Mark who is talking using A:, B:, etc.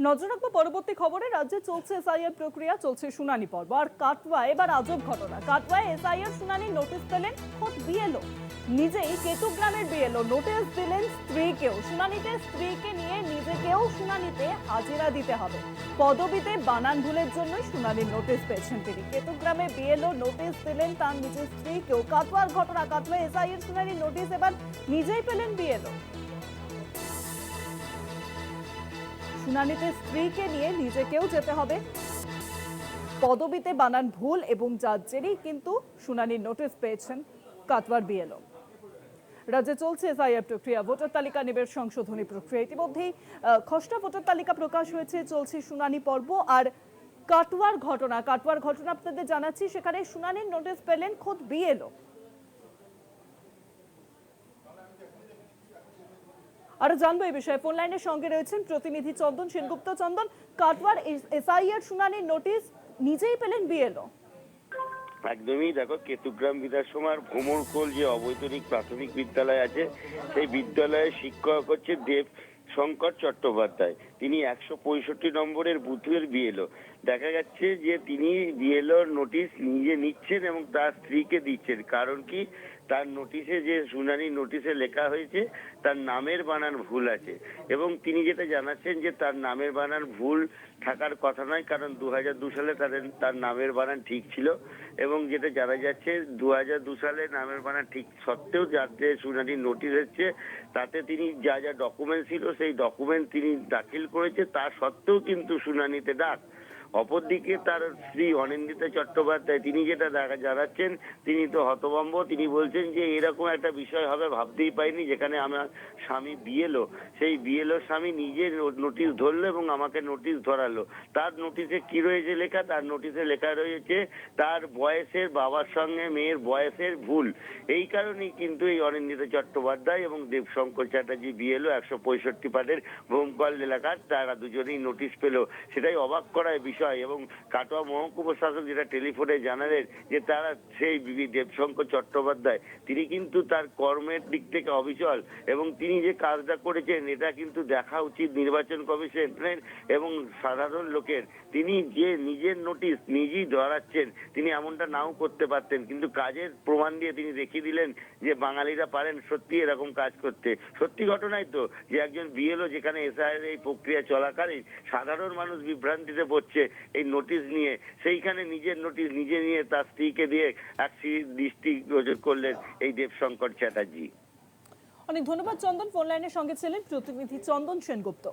A: নজর রাখবো পরবর্তী খবরে। রাজ্যে চলছে এসআইআর প্রক্রিয়া, চলছে শুনানি পর্ব। আর কাটওয়া এবার আজব ঘটনা। কাটওয়ায় এসআইআর শুনানির নোটিশ পেলেন খোদ বিএলও নিজেই। কেতুগ্রামের বিএলও নোটিশ দিলেন স্ত্রীকেও। শুনানিতে স্ত্রীকে নিয়ে নিজেকেও শুনানিতে হাজিরা দিতে হবে। পদবিতে বানান ভুলের জন্যই শুনানির নোটিশ পেয়েছেন তিনি। কেতুগ্রামে বিএলও নোটিশ দিলেন তার নিজের স্ত্রীকেও। কাটওয়ার ঘটনা, কাটওয়ায় এসআইআর শুনানির নোটিশ এবার নিজেই পেলেন বিএলও। শুনানিতে স্ত্রীকে নিয়ে নিজেকেও যেতে হবে। পদবিতে বানান ভুল এবং যার জেরেই কিন্তু শুনানির নোটিশ পেয়েছেন কাটওয়ার বিএলও। রাজ্যে চলছে এসআইআর প্রক্রিয়া, ভোটার তালিকা নিবেশ সংশোধনী প্রক্রিয়া। ইতিমধ্যেই খসড়া ভোটার তালিকা প্রকাশ হয়েছে, চলছে শুনানি পর্ব। আর কাটওয়ার ঘটনা আপনাদের জানাচ্ছি, সেখানে শুনানির নোটিশ পেলেন খোদ বিএলও। আরো জানবো এই বিষয়ে ফোন লাইনের সঙ্গে রয়েছেন প্রতিনিধি চন্দন সেনগুপ্ত। চন্দন, কাটওয়ার এসআইআর শুনানির নোটিশ নিজেই পেলেন বিএলও।
B: একদমই, দেখো, কেতুগ্রাম বিধানসভার ভ্রমরকোল যে অবৈতনিক প্রাথমিক বিদ্যালয় আছে, সেই বিদ্যালয়ের শিক্ষক হচ্ছে দেব শঙ্কর চট্টোপাধ্যায়। তিনি 165 নম্বরের বুথের বিএলও। দেখা যাচ্ছে যে তিনি বিএলওর নোটিশ নিজে নিচ্ছেন এবং তার স্ত্রীকে দিচ্ছেন। কারণ কি, তার নোটিশে, যে শুনানি নোটিশে লেখা হয়েছে, তার নামের বানান ভুল আছে। এবং তিনি যেটা জানাচ্ছেন যে তার নামের বানান ভুল থাকার কথা নয়, কারণ 2002 সালে তার নামের বানান ঠিক ছিল। এবং যেটা জানা যাচ্ছে 2002 সালে নামের বানান ঠিক সত্ত্বেও যাতে শুনানির নোটিশ হচ্ছে, তাতে তিনি যা যা ডকুমেন্ট ছিল সেই ডকুমেন্ট তিনি দাখিল করেছে, তা সত্ত্বেও কিন্তু শুনানিতে ডাক। অপরদিকে তার স্ত্রী অনিন্দিতা চট্টোপাধ্যায়, তিনি যেটা জানাচ্ছেন, তিনি তো হতভম্ব। তিনি বলছেন যে এরকম একটা বিষয় হবে ভাবতেই পাইনি, যেখানে আমার স্বামী বিএলও, সেই বিএলও স্বামী নিজে নোটিশ ধরলো এবং আমাকে নোটিশ ধরালো। তার নোটিশে কি রয়েছে লেখা? তার নোটিশে লেখা রয়েছে তার বয়সের, বাবার সঙ্গে মেয়ের বয়সের ভুল। এই কারণেই কিন্তু এই অনিন্দিতা চট্টোপাধ্যায় এবং দেবশঙ্কর চ্যাটার্জি বিএলও 165 পাটের ভোমকল এলাকার, তারা দুজনেই নোটিশ পেল। সেটাই অবাক করার বিষয়। এবং কাটোয়া মহকুমা শাসক যেটা টেলিফোনে জানালেন যে তারা সেই দেবশঙ্কর চট্টোপাধ্যায়, তিনি কিন্তু তার কর্মের দিক থেকে অবিচল এবং তিনি যে কাজটা করেছেন এটা কিন্তু দেখা উচিত নির্বাচন কমিশনের এবং সাধারণ লোকের। তিনি যে নিজের নোটিশ নিজেই ধরাচ্ছেন, তিনি এমনটা নাও করতে পারতেন, কিন্তু কাজের প্রমাণ দিয়ে তিনি দেখিয়ে দিলেন যে বাঙালিরা পারেন সত্যি এরকম কাজ করতে। সত্যি ঘটনাই তো, যে একজন বিএলও, যেখানে এসআইআর এই প্রক্রিয়া চলাকালীন সাধারণ মানুষ বিভ্রান্তিতে পড়ছে এই নোটিশ নিয়ে, সেইখানে নিজের নোটিশ নিজে নিয়ে তার স্ত্রীকে দিয়ে এক দৃষ্টি গোচর করলেন এই দেবশঙ্কর চ্যাটার্জি।
A: অনেক ধন্যবাদ চন্দন, ফোন লাইনের সঙ্গে ছিলেন প্রতিনিধি চন্দন সেনগুপ্ত।